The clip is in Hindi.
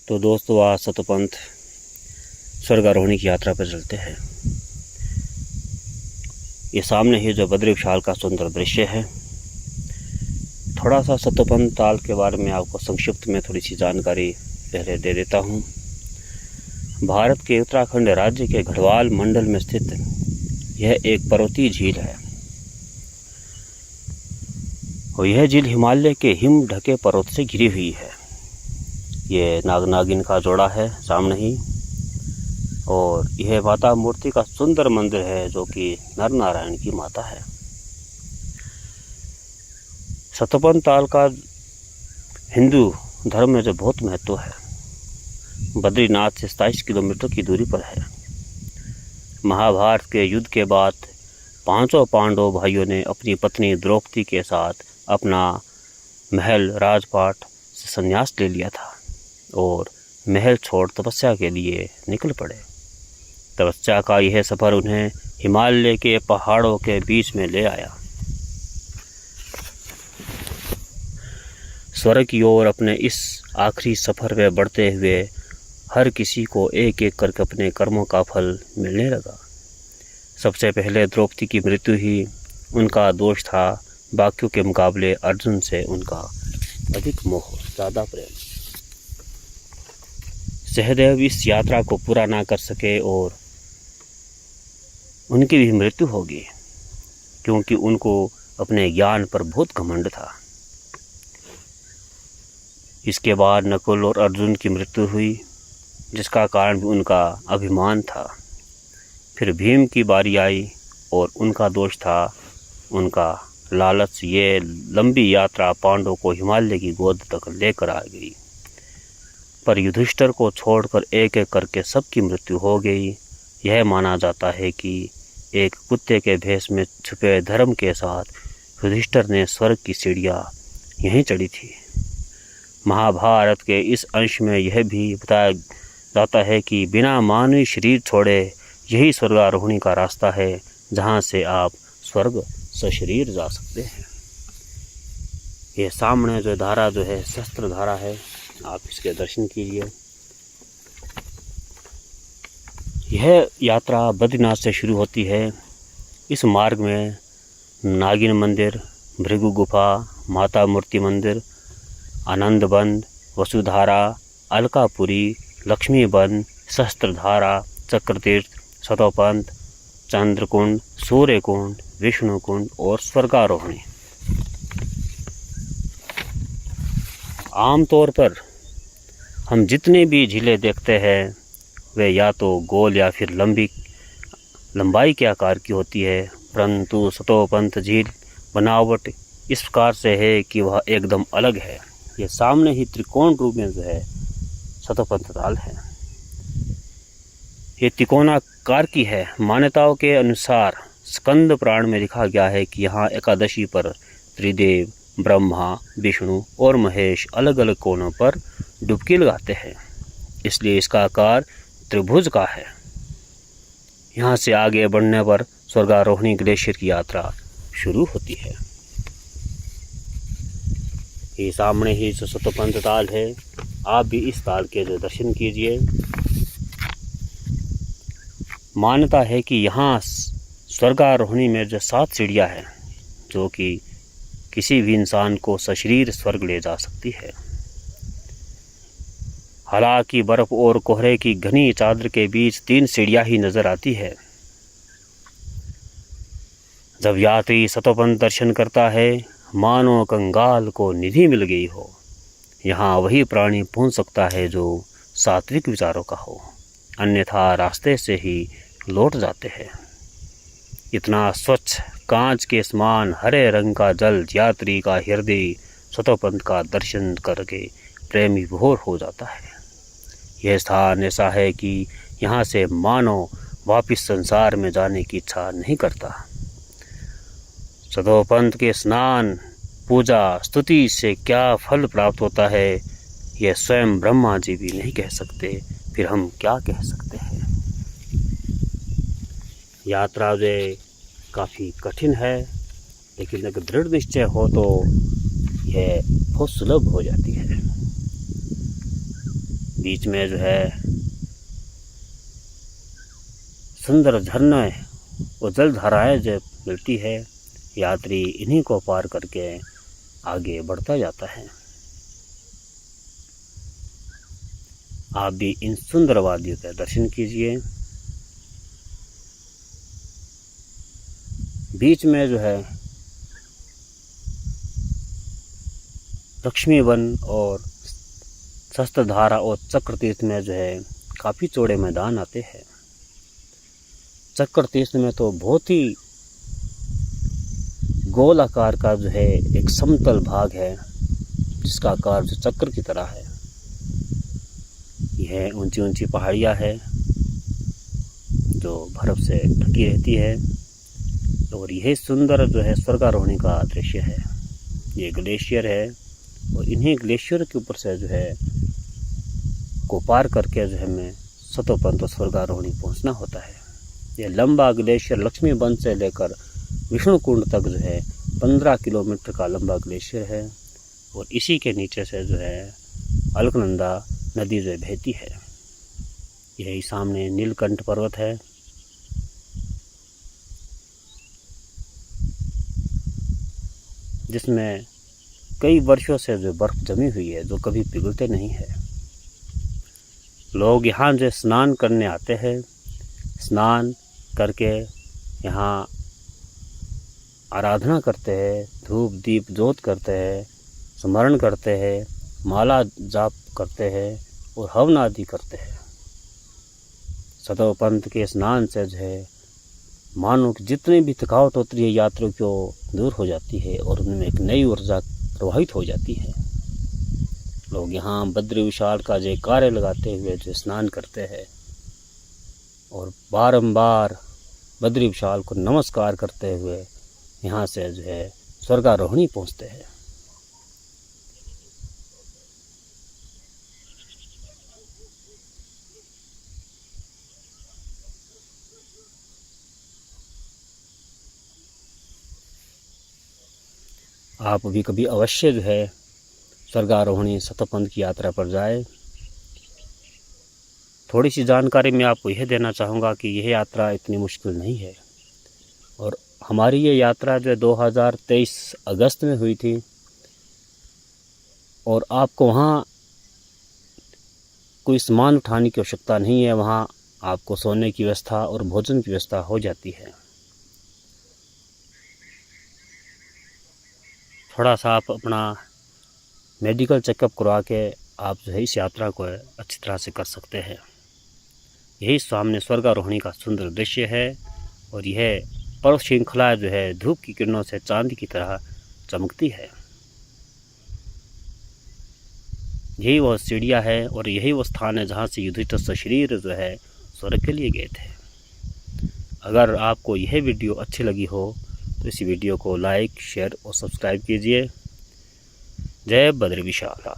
तो दोस्तों आज सतोपंथ स्वर्गारोहणी की यात्रा पर चलते हैं। ये सामने ही जो बद्री विशाल का सुंदर दृश्य है। थोड़ा सा सतोपंथ ताल के बारे में आपको संक्षिप्त में थोड़ी सी जानकारी पहले दे देता हूँ। भारत के उत्तराखंड राज्य के गढ़वाल मंडल में स्थित यह एक पर्वतीय झील है और यह झील हिमालय के हिम ढके पर्वत से घिरी हुई है। ये नाग नागिन का जोड़ा है सामने ही, और यह माता मूर्ति का सुंदर मंदिर है जो कि नर नारायण की माता है। सतोपंथ ताल का हिंदू धर्म में जो बहुत महत्व है, बद्रीनाथ से 27 किलोमीटर की दूरी पर है। महाभारत के युद्ध के बाद पांचों पांडव भाइयों ने अपनी पत्नी द्रौपदी के साथ अपना महल राजपाट से संन्यास ले लिया था और महल छोड़ तपस्या के लिए निकल पड़े। तपस्या का यह सफ़र उन्हें हिमालय के पहाड़ों के बीच में ले आया। स्वर्ग की ओर अपने इस आखिरी सफ़र में बढ़ते हुए हर किसी को एक एक करके अपने कर्मों का फल मिलने लगा। सबसे पहले द्रौपदी की मृत्यु ही उनका दोष था। बाकियों के मुकाबले अर्जुन से उनका अधिक मोह, ज़्यादा प्रेम। सहदेव इस यात्रा को पूरा ना कर सके और उनकी भी मृत्यु होगी, क्योंकि उनको अपने ज्ञान पर बहुत घमंड था। इसके बाद नकुल और अर्जुन की मृत्यु हुई, जिसका कारण भी उनका अभिमान था। फिर भीम की बारी आई और उनका दोष था उनका लालच। ये लंबी यात्रा पांडवों को हिमालय की गोद तक लेकर आ गई, पर युधिष्ठिर को छोड़कर एक एक करके सबकी मृत्यु हो गई। यह माना जाता है कि एक कुत्ते के भेष में छुपे धर्म के साथ युधिष्ठिर ने स्वर्ग की सीढ़ियाँ यहीं चढ़ी थी। महाभारत के इस अंश में यह भी बताया जाता है कि बिना मानवीय शरीर छोड़े यही स्वर्गारोहणी का रास्ता है, जहाँ से आप स्वर्ग सशरीर जा सकते हैं। ये सामने जो धारा जो है शस्त्र धारा है, आप इसके दर्शन कीजिए। यह यात्रा बद्रीनाथ से शुरू होती है। इस मार्ग में नागिन मंदिर, भृगु गुफा, माता मूर्ति मंदिर, आनंदबंद, वसुधारा, अलकापुरी, लक्ष्मीबंद, शस्त्रधारा, चक्रतीर्थ, सतोपंथ, चंद्रकुंड, सूर्यकुंड, विष्णुकुंड और स्वर्गारोहणी। आमतौर पर हम जितने भी झीलें देखते हैं वे या तो गोल या फिर लंबाई के आकार की होती है, परंतु सतोपंथ झील बनावट इस प्रकार से है कि वह एकदम अलग है। ये सामने ही त्रिकोण रूप में जो है सतोपंथ ताल है। ये त्रिकोणाकार की है। मान्यताओं के अनुसार स्कंद पुराण में लिखा गया है कि यहाँ एकादशी पर त्रिदेव, ब्रह्मा, विष्णु और महेश अलग अलग कोनों पर डुबकी लगाते हैं, इसलिए इसका आकार त्रिभुज का है। यहाँ से आगे बढ़ने पर स्वर्गारोहणी ग्लेशियर की यात्रा शुरू होती है। ये सामने ही सतोपंथ ताल है। आप भी इस ताल के जो दर्शन कीजिए। मान्यता है कि यहाँ स्वर्गारोहणी में जो 7 सीढ़ियाँ हैं, जो कि किसी भी इंसान को सशरीर स्वर्ग ले जा सकती है। हालांकि बर्फ और कोहरे की घनी चादर के बीच 3 सीढ़ियाँ ही नजर आती है। जब यात्री सतोपंथ दर्शन करता है, मानो कंगाल को निधि मिल गई हो। यहाँ वही प्राणी पहुँच सकता है जो सात्विक विचारों का हो, अन्यथा रास्ते से ही लौट जाते हैं। इतना स्वच्छ कांच के समान हरे रंग का जल यात्री का हृदय सतोपंथ का दर्शन करके प्रेमी विभोर हो जाता है। यह स्थान ऐसा है कि यहाँ से मानव वापिस संसार में जाने की इच्छा नहीं करता। सतोपंथ के स्नान, पूजा, स्तुति से क्या फल प्राप्त होता है, यह स्वयं ब्रह्मा जी भी नहीं कह सकते, फिर हम क्या कह सकते हैं। यात्रा जो काफ़ी कठिन है, लेकिन अगर दृढ़ निश्चय हो तो यह बहुत सुलभ हो जाती है। बीच में जो है सुंदर झरने और जल धाराएं जो मिलती है। यात्री इन्हीं को पार करके आगे बढ़ता जाता है। आप भी इन सुंदर वादियों का दर्शन कीजिए। बीच में जो है लक्ष्मी वन और शस्त्रधारा और चक्र तीर्थ में जो है काफ़ी चौड़े मैदान आते हैं। चक्र तीर्थ में तो बहुत ही गोल आकार का जो है एक समतल भाग है, जिसका आकार जो चक्र की तरह है। यह ऊंची ऊंची पहाड़ियाँ है जो बर्फ से ढकी रहती है, और यह सुंदर जो है स्वर्गारोहणी का दृश्य है। ये ग्लेशियर है और इन्हीं ग्लेशियर के ऊपर से जो है को पार करके जो है हमें सतोपंत स्वर्गारोहणी पहुंचना होता है। यह लंबा ग्लेशियर लक्ष्मी वन से लेकर विष्णुकुंड तक जो है 15 किलोमीटर का लंबा ग्लेशियर है, और इसी के नीचे से जो है अलकनंदा नदी जो बहती है। यही सामने नीलकंठ पर्वत है। जिसमें कई वर्षों से जो बर्फ जमी हुई है, जो कभी पिघलते नहीं है। लोग यहाँ जो स्नान करने आते हैं, स्नान करके यहाँ आराधना करते हैं, धूप दीप जोत करते हैं, स्मरण करते हैं, माला जाप करते हैं और हवन आदि करते हैं। सतोपंत के स्नान से जो है मानो कि जितनी भी थकावट होती है यात्रियों को दूर हो जाती है और उनमें एक नई ऊर्जा प्रवाहित हो जाती है। लोग यहाँ बद्री विशाल का जयकारे लगाते हुए जो स्नान करते हैं और बारंबार बद्री विशाल को नमस्कार करते हुए यहाँ से जो है स्वर्गारोहणी पहुँचते हैं। आप भी कभी अवश्य जो है स्वर्गारोहणी सतोपंथ की यात्रा पर जाए। थोड़ी सी जानकारी मैं आपको यह देना चाहूँगा कि यह यात्रा इतनी मुश्किल नहीं है, और हमारी ये यात्रा जो 2023 अगस्त में हुई थी, और आपको वहाँ कोई सामान उठाने की आवश्यकता नहीं है। वहाँ आपको सोने की व्यवस्था और भोजन की व्यवस्था हो जाती है। थोड़ा सा आप अपना मेडिकल चेकअप करवा के आप जो है इस यात्रा को अच्छी तरह से कर सकते हैं। यही सामने स्वर्गारोहणी का सुंदर दृश्य है, और यह पर्वत श्रृंखला जो है धूप की किरणों से चांदी की तरह चमकती है। यही वो सीढ़ियाँ है और यही वो स्थान है जहाँ से युधिष्ठिर सशरीर जो है स्वर्ग के लिए गए थे। अगर आपको यह वीडियो अच्छी लगी हो तो इस वीडियो को लाइक, शेयर और सब्सक्राइब कीजिए। जय बद्री विशाल।